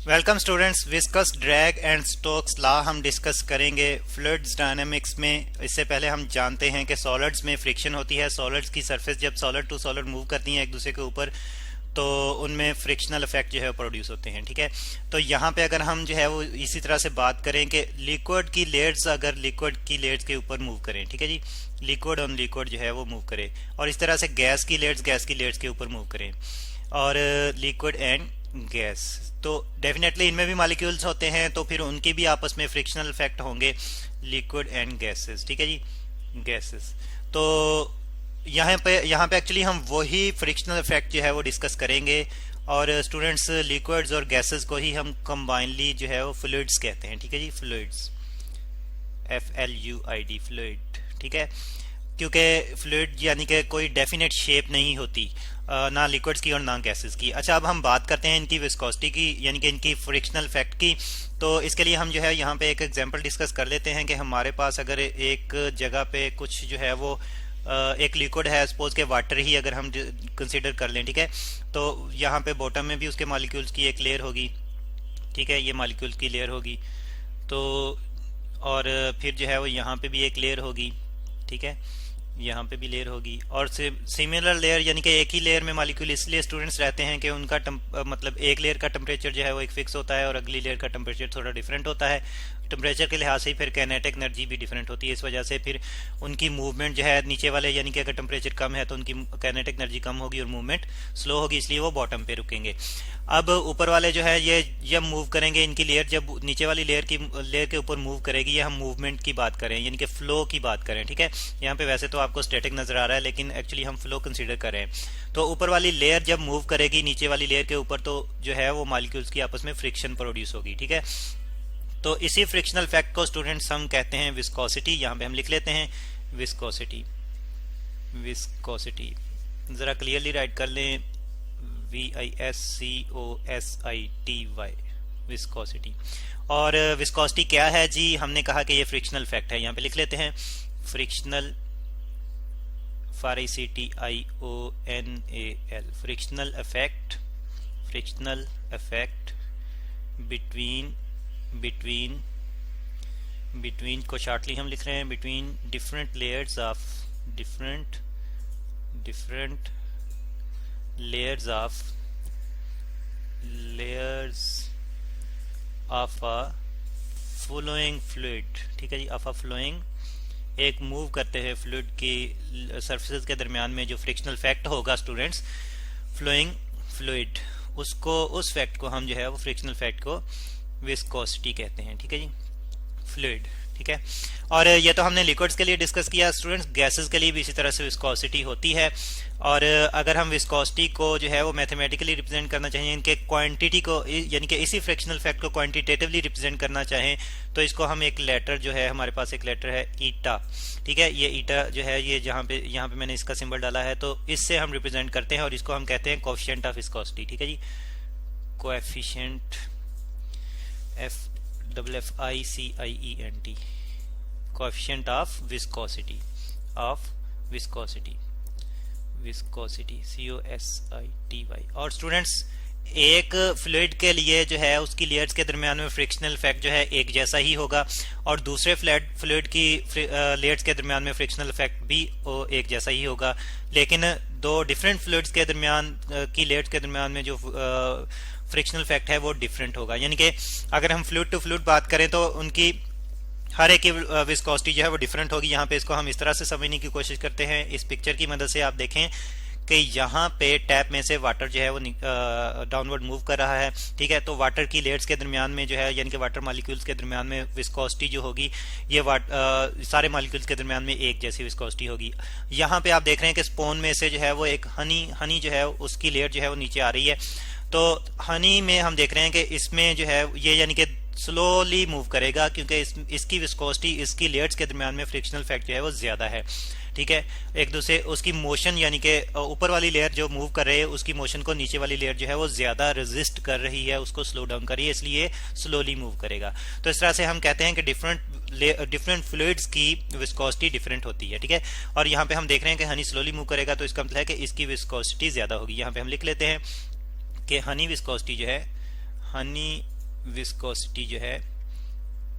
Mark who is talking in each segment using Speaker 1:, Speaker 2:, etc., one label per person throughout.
Speaker 1: Welcome students, viscous drag and Stokes law हम discuss करेंगे fluids dynamics में। इससे पहले हम जानते हैं कि सॉलिड्स में फ्रिक्शन होती है। सॉलिड्स की सरफेस जब सॉलिड टू सॉलिड मूव करती हैं एक दूसरे के ऊपर तो उनमें फ्रिक्शनल इफेक्ट जो है प्रोड्यूस होते हैं। ठीक है, तो यहाँ पे अगर हम जो है वो इसी तरह से बात करें कि लिक्विड की लेयर्स अगर लिक्विड की लेयर्स के ऊपर मूव करें, ठीक है जी, लिक्विड ऑन लिक्विड जो है वो मूव करे, और इस तरह से गैस की लेयर्स के ऊपर मूव करें, और लिक्विड एंड गैस, तो डेफिनेटली इनमें भी मॉलिक्यूल्स होते हैं, तो फिर उनके भी आपस में फ्रिक्शनल इफेक्ट होंगे, लिक्विड एंड गैसेस। ठीक है जी, गैसेस। तो यहाँ पे एक्चुअली हम वही फ्रिक्शनल इफेक्ट जो है वो डिस्कस करेंगे, और स्टूडेंट्स लिक्विड्स और गैसेस को ही हम कंबाइनली जो है वो फ्लूइड्स कहते हैं। ठीक है जी, फ्लूइड्स, FLUID, फ्लूइड। ठीक है, क्योंकि फ्लूइड यानी कि कोई डेफिनेट शेप नहीं होती, ना लिक्विड्स की और ना गैसेस की। अच्छा, अब हम बात करते हैं इनकी विस्कोसिटी की, यानी कि इनकी फ्रिक्शनल इफेक्ट की। तो इसके लिए हम जो है यहाँ पे एक एग्जांपल डिस्कस कर लेते हैं कि हमारे पास अगर एक जगह पे कुछ जो है वो एक लिक्विड है, सपोज के वाटर ही अगर हम कंसीडर कर लें, ठीक है, तो यहाँ पे बॉटम में भी उसके मॉलिक्यूल्स की एक लेयर होगी। ठीक है, ये मॉलिक्यूल्स की लेयर होगी, तो और फिर जो है वो यहाँ पे भी एक लेयर होगी। ठीक है, यहाँ पे भी लेयर होगी, और सिमिलर लेयर, यानी कि एक ही लेयर में मॉलिक्यूल इसलिए स्टूडेंट्स रहते हैं कि उनका मतलब एक लेयर का टेम्परेचर जो है वो एक फिक्स होता है और अगली लेयर का टेम्परेचर थोड़ा डिफरेंट होता है। टेम्परेचर के लिहाज से फिर काइनेटिक एनर्जी भी डिफरेंट होती है, इस वजह से फिर उनकी मूवमेंट जो है नीचे वाले, यानी कि अगर टेम्परेचर कम है तो उनकी काइनेटिक एनर्जी कम होगी और मूवमेंट स्लो होगी, इसलिए वो बॉटम पे रुकेंगे। अब ऊपर वाले जो है ये जब मूव करेंगे, इनकी लेयर जब नीचे वाली लेयर के ऊपर मूव करेगी, ये हम मूवमेंट की बात करें, यानी कि फ्लो की बात करें। ठीक है, यहाँ पे वैसे तो आपको स्टैटिक नजर आ रहा है, लेकिन एक्चुअली हम फ्लो कंसीडर कर रहे हैं। तो ऊपर वाली लेयर जब मूव करेगी नीचे वाली लेयर के ऊपर, तो जो है वो मॉलिक्यूल्स की आपस में फ्रिक्शन प्रोड्यूस होगी। ठीक है, तो इसी फ्रिक्शनल इफेक्ट को स्टूडेंट्स हम कहते हैं विस्कोसिटी। यहाँ पे हम लिख लेते हैं विस्कोसिटी। विस्कोसिटी जरा क्लियरली राइट कर लें, VISCOSITY, विस्कोसिटी। और विस्कोसिटी क्या है जी? हमने कहा कि ये फ्रिक्शनल इफेक्ट है। यहाँ पे लिख लेते हैं frictional, FRICTIONAL, frictional effect, frictional effect between को शॉर्टली हम लिख रहे हैं between different layers of different layers of a flowing fluid। ठीक है जी, ऑफ अ फ्लोइंग, एक मूव करते हैं फ्लूइड की सरफेसेस के दरमियान में जो फ्रिक्शनल इफेक्ट होगा स्टूडेंट्स, फ्लोइंग फ्लूइड, उसको, उस फैक्ट को हम जो है वो फ्रिक्शनल इफेक्ट को विस्कोसिटी कहते हैं। ठीक है जी, फ्लूइड। ठीक है, और ये तो हमने लिक्विड्स के लिए डिस्कस किया स्टूडेंट्स। गैसेस के लिए भी इसी तरह से विस्कोसिटी होती है, और अगर हम विस्कोसिटी को जो है वो मैथमेटिकली रिप्रेजेंट करना चाहिए, इनके क्वांटिटी को, यानी कि इसी फ्रिक्शनल इफेक्ट को क्वांटिटेटिवली रिप्रेजेंट करना चाहें, तो इसको हम एक लेटर जो है, हमारे पास एक लेटर है ईटा। ठीक है, ये ईटा जो है, ये यहाँ पे मैंने इसका सिंबल डाला है, तो इससे हम रिप्रेजेंट करते हैं, और इसको हम कहते हैं कोएफिशिएंट ऑफ विस्कोसिटी। ठीक है जी, coefficient, FFICIENT, coefficient of viscosity, viscosity COSITY। और स्टूडेंट्स एक फ्लूइड के लिए जो है उसकी लेयर्स के दरमियान में फ्रिक्शनल इफेक्ट जो है एक जैसा ही होगा, और दूसरे फ्लूइड की लेयर्स के दरमियान में फ्रिक्शनल इफेक्ट भी एक जैसा ही होगा, लेकिन दो डिफरेंट फ्लूइड्स के दरमियान की लेयर्स के दरमियान में जो फ्रिक्शनल इफेक्ट है वो डिफरेंट होगा। यानी कि अगर हम फ्लूइड टू फ्लूइड बात करें तो उनकी हर एक की विस्कोसिटी जो है वो डिफरेंट होगी। यहाँ पे इसको हम इस तरह से समझने की कोशिश करते हैं, इस पिक्चर की मदद से आप देखें कि यहाँ पे टैप में से वाटर जो है वो डाउनवर्ड मूव कर रहा है। ठीक है, तो वाटर की लेयर्स के दरमियान में जो है, यानी कि वाटर मॉलिक्यूल्स के दरमियान में विस्कोसिटी जो होगी, ये सारे मॉलिक्यूल्स के दरमियान में एक जैसी विस्कोसिटी होगी। यहाँ पे आप देख रहे हैं कि स्पून में से जो है वो एक हनी जो है उसकी लेयर जो है वो नीचे आ रही है। तो हनी में हम देख रहे हैं कि इसमें जो है ये, यानी कि स्लोली मूव करेगा, क्योंकि इसकी विस्कोसिटी इसकी लेयर्स के दरमियान में फ्रिक्शनल इफेक्ट जो है वो ज्यादा है। ठीक है, एक दूसरे उसकी मोशन, यानी कि ऊपर वाली लेयर जो मूव कर रही है उसकी मोशन को नीचे वाली लेयर जो है वो ज्यादा रेजिस्ट कर रही है, उसको स्लो डाउन कर रही है, इसलिए स्लोली मूव करेगा। तो इस तरह से हम कहते हैं कि डिफरेंट फ्लूइड्स की विस्कोसिटी डिफरेंट होती है। ठीक है, और यहाँ पे हम देख रहे हैं कि हनी स्लोली मूव करेगा, तो इसका मतलब है कि इसकी विस्कोसिटी ज्यादा होगी। यहाँ पे हम लिख लेते हैं कि हनी विस्कोसिटी जो है, हनी विस्कोसिटी जो है,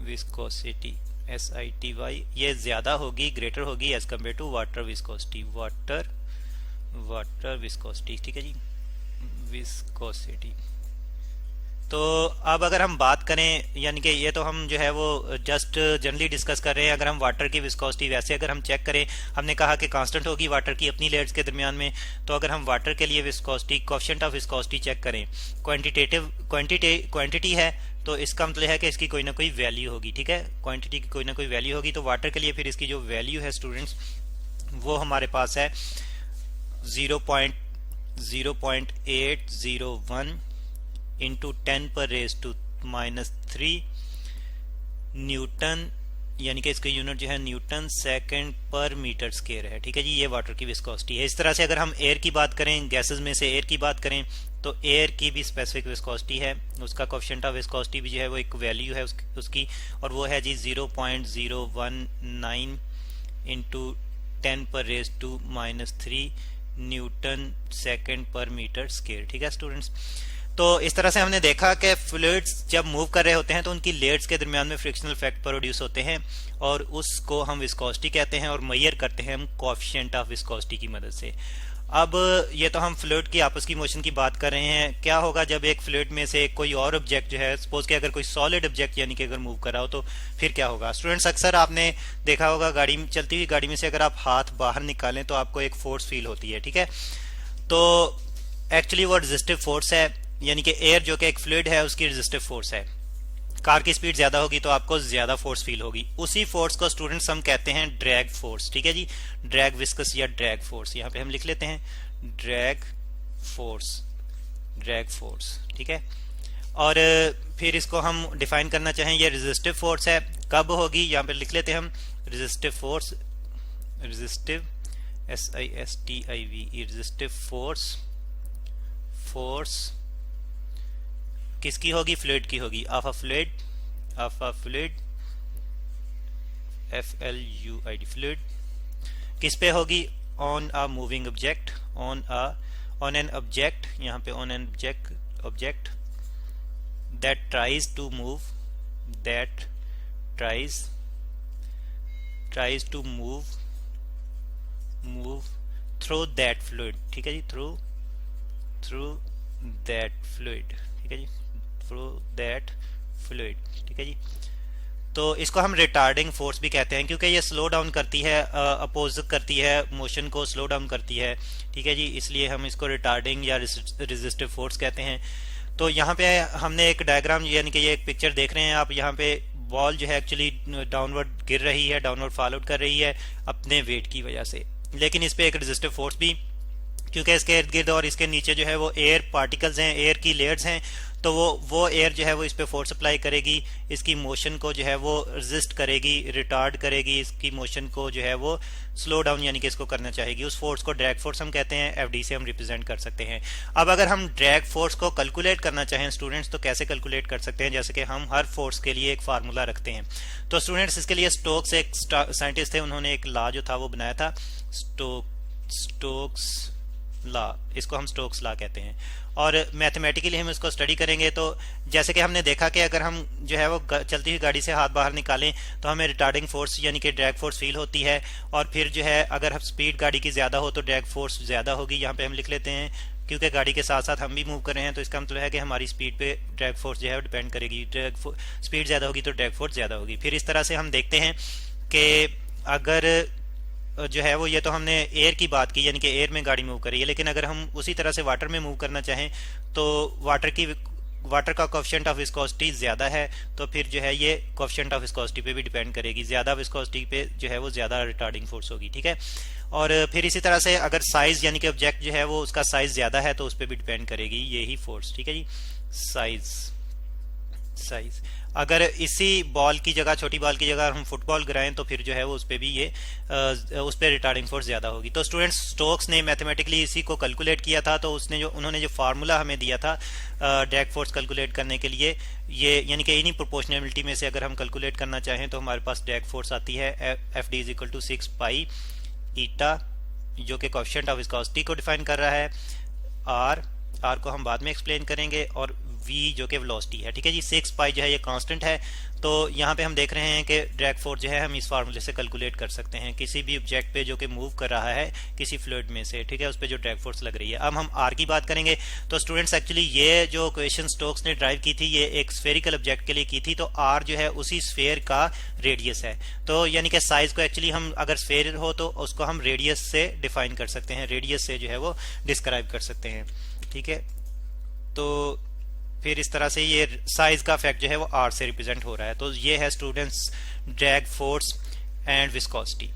Speaker 1: विस्कोसिटी SITY ये ज़्यादा होगी, ग्रेटर होगी as compare to water viscosity, water viscosity, ठीक है जी, विस्कोसिटी। तो अब अगर हम बात करें, यानी कि ये तो हम जो है वो जस्ट जनरली डिस्कस कर रहे हैं। अगर हम वाटर की विस्कोसिटी वैसे अगर हम चेक करें, हमने कहा कि कांस्टेंट होगी वाटर की अपनी लेयर्स के दरमियान में, तो अगर हम वाटर के लिए viscosity, coefficient of viscosity check करें, क्वांटिटी है तो इसका मतलब है कि इसकी कोई ना कोई वैल्यू होगी, ठीक है, क्वांटिटी की कोई ना कोई वैल्यू होगी। तो वाटर के लिए फिर इसकी जो वैल्यू है स्टूडेंट्स वो हमारे पास है 0.0801 इंटू 10⁻⁻³ न्यूटन, यानी कि इसका यूनिट जो है न्यूटन सेकंड पर मीटर स्क्वायर है, ठीक है जी। ये वाटर की विस्कोसिटी है। इस तरह से अगर हम एयर की बात करें, गैसेस में से एयर की बात करें, तो एयर की भी स्पेसिफिक विस्कोसिटी है, उसका कोएफिशिएंट ऑफ विस्कोसिटी भी जो है वो एक वैल्यू है उसकी, और वो है जी 0.019 इंटू 10⁻⁻³ न्यूटन सेकंड पर मीटर स्क्वायर, ठीक है स्टूडेंट्स। तो इस तरह से हमने देखा कि फ्लूइड्स जब मूव कर रहे होते हैं तो उनकी लेयर्स के दरमियान में फ्रिक्शनल इफेक्ट प्रोड्यूस होते हैं, और उसको हम विस्कोसिटी कहते हैं और मेजर करते हैं हम कोएफिशिएंट ऑफ विस्कोसिटी की मदद से। अब ये तो हम फ्लूइड की आपस की मोशन की बात कर रहे हैं। क्या होगा जब एक फ्लूइड में से कोई और ऑब्जेक्ट जो है, सपोज कि अगर कोई सॉलिड ऑब्जेक्ट यानी कि अगर मूव कर रहा हो तो फिर क्या होगा स्टूडेंट्स? अक्सर आपने देखा होगा गाड़ी में, चलती हुई गाड़ी में से अगर आप हाथ बाहर निकालें तो आपको एक फोर्स फील होती है, ठीक है। तो एक्चुअली वो रेजिस्टिव फोर्स है, यानी कि एयर जो कि एक फ्लूइड है उसकी रेजिस्टिव फोर्स है। कार की स्पीड ज्यादा होगी तो आपको ज्यादा फोर्स फील होगी। उसी फोर्स को स्टूडेंट्स हम कहते हैं ड्रैग फोर्स, ठीक है जी, ड्रैग विस्कस या ड्रैग फोर्स। यहाँ पे हम लिख लेते हैं ड्रैग फोर्स, ड्रैग फोर्स, ठीक है। और फिर इसको हम डिफाइन करना चाहें, ये रेजिस्टिव फोर्स है, कब होगी यहाँ पे लिख लेते हैं हम resistive force, resistive SISTIV, resistive force, force किसकी होगी? फ्लूइड की होगी, of a fluid, of a fluid, FLUID, fluid. किस पे होगी? On a moving object, on an object, यहाँ पे on an object that tries to move, that tries to move through that fluid, ठीक है जी, थ्रू दैट फ्लूइड, ठीक है जी, through that fluid, ठीक है जी। तो इसको हम रिटार्डिंग फोर्स भी कहते हैं, क्योंकि ये स्लो डाउन करती है, अपोज करती है, मोशन को स्लो डाउन करती है, ठीक है जी, इसलिए हम इसको रिटार्डिंग या रेजिस्टिव फोर्स कहते हैं। तो यहाँ पे हमने एक डायग्राम, यानी कि ये एक पिक्चर देख रहे हैं आप, यहाँ पे बॉल जो है एक्चुअली डाउनवर्ड गिर रही है, डाउनवर्ड फॉल आउट कर रही है अपने वेट की वजह से, लेकिन इस पे एक रेजिस्टिव फोर्स भी, क्योंकि इसके इर्द गिर्द और इसके नीचे जो है वो एयर पार्टिकल्स हैं, एयर की लेयर्स हैं, तो वो एयर जो है वो इस पे फोर्स अप्लाई करेगी, इसकी मोशन को जो है वो रेजिस्ट करेगी, रिटार्ड करेगी, इसकी मोशन को जो है वो स्लो डाउन यानी कि इसको करना चाहेगी। उस फोर्स को ड्रैग फोर्स हम कहते हैं, FD से हम रिप्रेजेंट कर सकते हैं। अब अगर हम ड्रैग फोर्स को कैलकुलेट करना चाहें स्टूडेंट्स, तो कैसे कैलकुलेट कर सकते हैं? जैसे कि हम हर फोर्स के लिए एक फार्मूला रखते हैं। तो स्टूडेंट्स इसके लिए स्टोक्स एक साइंटिस्ट थे, उन्होंने एक लॉ जो था वो बनाया था, स्टोक्स लॉ, इसको हम स्टोक्स लॉ कहते हैं। और मैथमेटिकली हम इसको स्टडी करेंगे तो जैसे कि हमने देखा कि अगर हम जो है वो चलती हुई गाड़ी से हाथ बाहर निकालें तो हमें रिटार्डिंग फोर्स यानी कि ड्रैग फोर्स फील होती है, और फिर जो है अगर हम स्पीड गाड़ी की ज्यादा हो तो ड्रैग फोर्स ज्यादा होगी। यहाँ पे हम लिख लेते हैं, क्योंकि गाड़ी के साथ साथ हम भी मूव कर रहे हैं तो इसका मतलब है कि हमारी स्पीड पे ड्रैग फोर्स जो है डिपेंड करेगी, स्पीड ज्यादा होगी तो ड्रैग फोर्स ज्यादा होगी। फिर इस तरह से हम देखते हैं कि अगर जो है वो, ये तो हमने एयर की बात की, यानी कि एयर में गाड़ी मूव कर रही है, लेकिन अगर हम उसी तरह से वाटर में मूव करना चाहें तो वाटर का कोएफिशिएंट ऑफ विस्कोसिटी ज्यादा है, तो फिर जो है ये कोएफिशिएंट ऑफ विस्कोसिटी पे भी डिपेंड करेगी, ज्यादा विस्कोसिटी पे जो है वो ज्यादा रिटार्डिंग फोर्स होगी, ठीक है। और फिर इसी तरह से अगर साइज यानी कि ऑब्जेक्ट जो है वो उसका साइज ज्यादा है तो उस पर भी डिपेंड करेगी यही फोर्स, ठीक है जी। साइज अगर इसी बॉल की जगह, छोटी बॉल की जगह हम फुटबॉल गिराएं तो फिर जो है वो उस पर भी ये उस पर रिटार्डिंग फोर्स ज्यादा होगी। तो स्टूडेंट्स स्टोक्स ने मैथमेटिकली इसी को कैलकुलेट किया था, तो उन्होंने जो फार्मूला हमें दिया था ड्रैग फोर्स कैलकुलेट करने के लिए, ये यानी कि इन्हीं प्रोपोर्शनलिटी में से अगर हम कैलकुलेट करना चाहें तो हमारे पास ड्रैग फोर्स आती है FD = 6 पाई ईटा, जो कि कोएफिशिएंट ऑफ विस्कोसिटी को डिफाइन कर रहा है। आर को हम बाद में एक्सप्लेन करेंगे, और v जो कि वेलोसिटी है, ठीक है जी। 6 पाई जो है ये कांस्टेंट है। तो यहाँ पे हम देख रहे हैं कि ड्रैग फोर्स जो है हम इस फार्मूले से कैलकुलेट कर सकते हैं किसी भी ऑब्जेक्ट पे जो कि मूव कर रहा है किसी फ्लूइड में से, ठीक है, उस पर जो ड्रैग फोर्स लग रही है। अब हम आर की बात करेंगे। तो स्टूडेंट्स एक्चुअली ये जो इक्वेशन स्टोक्स ने ड्राइव की थी ये एक स्फेरिकल ऑब्जेक्ट के लिए की थी, तो आर जो है उसी स्फेयर का रेडियस है। तो यानी कि साइज को एक्चुअली हम अगर स्फेयर हो तो उसको हम रेडियस से डिफाइन कर सकते हैं, रेडियस से जो है वो डिस्क्राइब कर सकते हैं, ठीक है। तो फिर इस तरह से ये साइज का फैक्ट जो है वो आर से रिप्रेजेंट हो रहा है। तो ये है students drag force and viscosity.